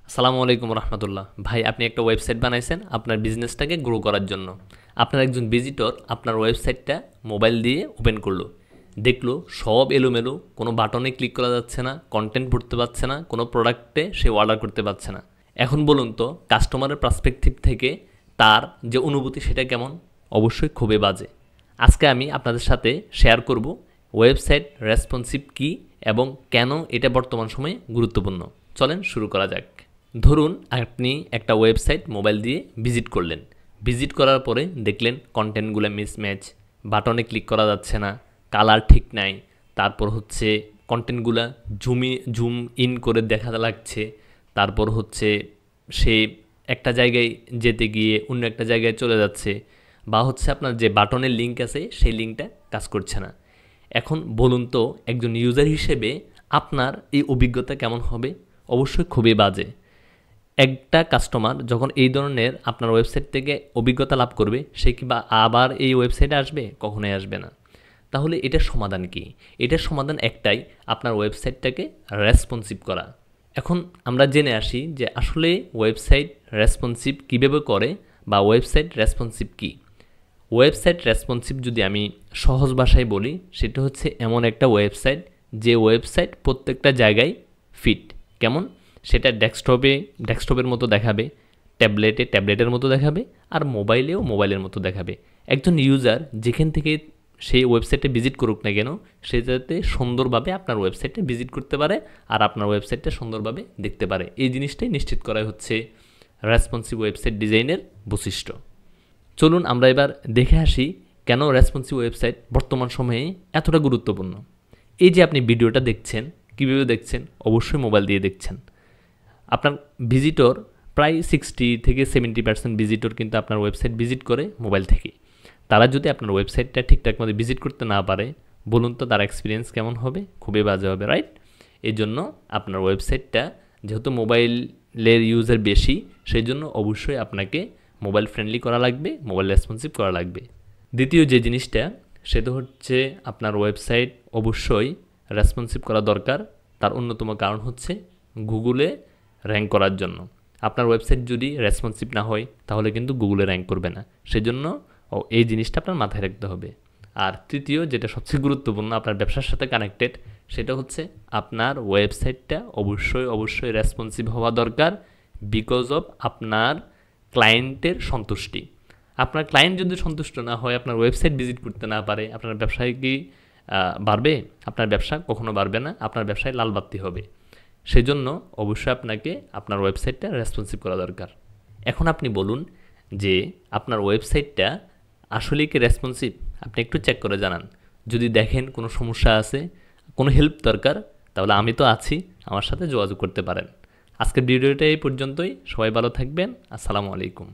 আসসালামু আলাইকুম রহমতুল্লাহ। ভাই, আপনি একটা ওয়েবসাইট বানাইছেন আপনার বিজনেসটাকে গ্রো করার জন্য। আপনার একজন ভিজিটর আপনার ওয়েবসাইটটা মোবাইল দিয়ে ওপেন করলো, দেখলো সব এলোমেলো, কোনো বাটনে ক্লিক করা যাচ্ছে না, কন্টেন্ট পড়তে পারছে না, কোনো প্রোডাক্টে সে অর্ডার করতে পারছে না। এখন বলুন তো, কাস্টমারের পার্সপেক্টিভ থেকে তার যে অনুভূতি সেটা কেমন? অবশ্যই খুবই বাজে। আজকে আমি আপনাদের সাথে শেয়ার করব ওয়েবসাইট রেসপন্সিভ কী এবং কেন এটা বর্তমান সময়ে গুরুত্বপূর্ণ। চলেন শুরু করা যাক। ধরুন আপনি একটা ওয়েবসাইট মোবাইল দিয়ে ভিজিট করলেন। ভিজিট করার পরে দেখলেন কন্টেন্টগুলো মিসম্যাচ, বাটনে ক্লিক করা যাচ্ছে না, কালার ঠিক নাই, তারপর হচ্ছে কন্টেন্টগুলো জুম ইন করে দেখা লাগছে, তারপর হচ্ছে সে একটা জায়গায় যেতে গিয়ে অন্য একটা জায়গায় চলে যাচ্ছে, বা হচ্ছে আপনার যে বাটনের লিঙ্ক আছে সেই লিঙ্কটা কাজ করছে না। এখন বলুন তো, একজন ইউজার হিসেবে আপনার এই অভিজ্ঞতা কেমন হবে? অবশ্যই খুবই বাজে। একটা কাস্টমার যখন এই ধরনের আপনার ওয়েবসাইট থেকে অভিজ্ঞতা লাভ করবে, সে কি বা আবার এই ওয়েবসাইটে আসবে? কখনোই আসবে না। তাহলে এটার সমাধান কি? এটার সমাধান একটাই, আপনার ওয়েবসাইটটাকে রেসপন্সিভ করা। এখন আমরা জেনে আসি যে আসলে ওয়েবসাইট রেসপন্সিভ কীভাবে করে, বা ওয়েবসাইট রেসপন্সিভ কী। ওয়েবসাইট রেসপন্সিভ যদি আমি সহজ ভাষায় বলি, সেটা হচ্ছে এমন একটা ওয়েবসাইট যে ওয়েবসাইট প্রত্যেকটা জায়গায় ফিট। কেমন? সেটা ডেস্কটপের মতো দেখাবে, ট্যাবলেটের মতো দেখাবে, আর মোবাইলের মতো দেখাবে। একজন ইউজার যেখান থেকে সেই ওয়েবসাইটে ভিজিট করুক না কেন, সে যাতে সুন্দরভাবে আপনার ওয়েবসাইটে ভিজিট করতে পারে আর আপনার ওয়েবসাইটটা সুন্দরভাবে দেখতে পারে। এই জিনিসটাই নিশ্চিত করা হচ্ছে রেসপন্সিভ ওয়েবসাইট ডিজাইনের বৈশিষ্ট্য। চলুন আমরা এবার দেখে আসি কেন রেসপন্সিভ ওয়েবসাইট বর্তমান সময়ে এতটা গুরুত্বপূর্ণ। এই যে আপনি ভিডিওটা দেখছেন, কীভাবে দেখছেন? অবশ্যই মোবাইল দিয়ে দেখছেন। আপনার ভিজিটর প্রায় 60 থেকে 70% ভিজিটর কিন্তু আপনার ওয়েবসাইট ভিজিট করে মোবাইল থেকে। তারা যদি আপনার ওয়েবসাইটটা ঠিকঠাক মতো ভিজিট করতে না পারে, বলুন তো তার এক্সপিরিয়েন্স কেমন হবে? খুবই বাজে হবে, রাইট? এই জন্য আপনার ওয়েবসাইটটা, যেহেতু মোবাইলের ইউজার বেশি, সেই জন্য অবশ্যই আপনাকে মোবাইল ফ্রেন্ডলি করা লাগবে, মোবাইল রেসপন্সিভ করা লাগবে। দ্বিতীয় যে জিনিসটা, সেটা হচ্ছে আপনার ওয়েবসাইট অবশ্যই রেসপন্সিভ করা দরকার। তার অন্যতম কারণ হচ্ছে গুগলে র্যাঙ্ক করার জন্য। আপনার ওয়েবসাইট যদি রেসপন্সিভ না হয়, তাহলে কিন্তু গুগলে র্যাঙ্ক করবে না। সেজন্য এই জিনিসটা আপনার মাথায় রাখতে হবে। আর তৃতীয়, যেটা সবচেয়ে গুরুত্বপূর্ণ, আপনার ব্যবসার সাথে কানেক্টেড, সেটা হচ্ছে আপনার ওয়েবসাইটটা অবশ্যই রেসপন্সিভ হওয়া দরকার, বিকজ অফ আপনার ক্লায়েন্টের সন্তুষ্টি। আপনার ক্লায়েন্ট যদি সন্তুষ্ট না হয়, আপনার ওয়েবসাইট ভিজিট করতে না পারে, আপনার ব্যবসায় কি বাড়বে? আপনার ব্যবসা কখনো বাড়বে না, আপনার ব্যবসায় লাল বাতি হবে। সেজন্য অবশ্যই আপনাকে আপনার ওয়েবসাইটটা রেসপন্সিভ করা দরকার। এখন আপনি বলুন যে আপনার ওয়েবসাইটটা আসলেই কি রেসপন্সিভ? আপনি একটু চেক করে জানান। যদি দেখেন কোনো সমস্যা আছে, কোনো হেল্প দরকার, তাহলে আমি তো আছি, আমার সাথে যোগাযোগ করতে পারেন। আজকের ভিডিওটা এই পর্যন্তই। সবাই ভালো থাকবেন। আসসালামু আলাইকুম।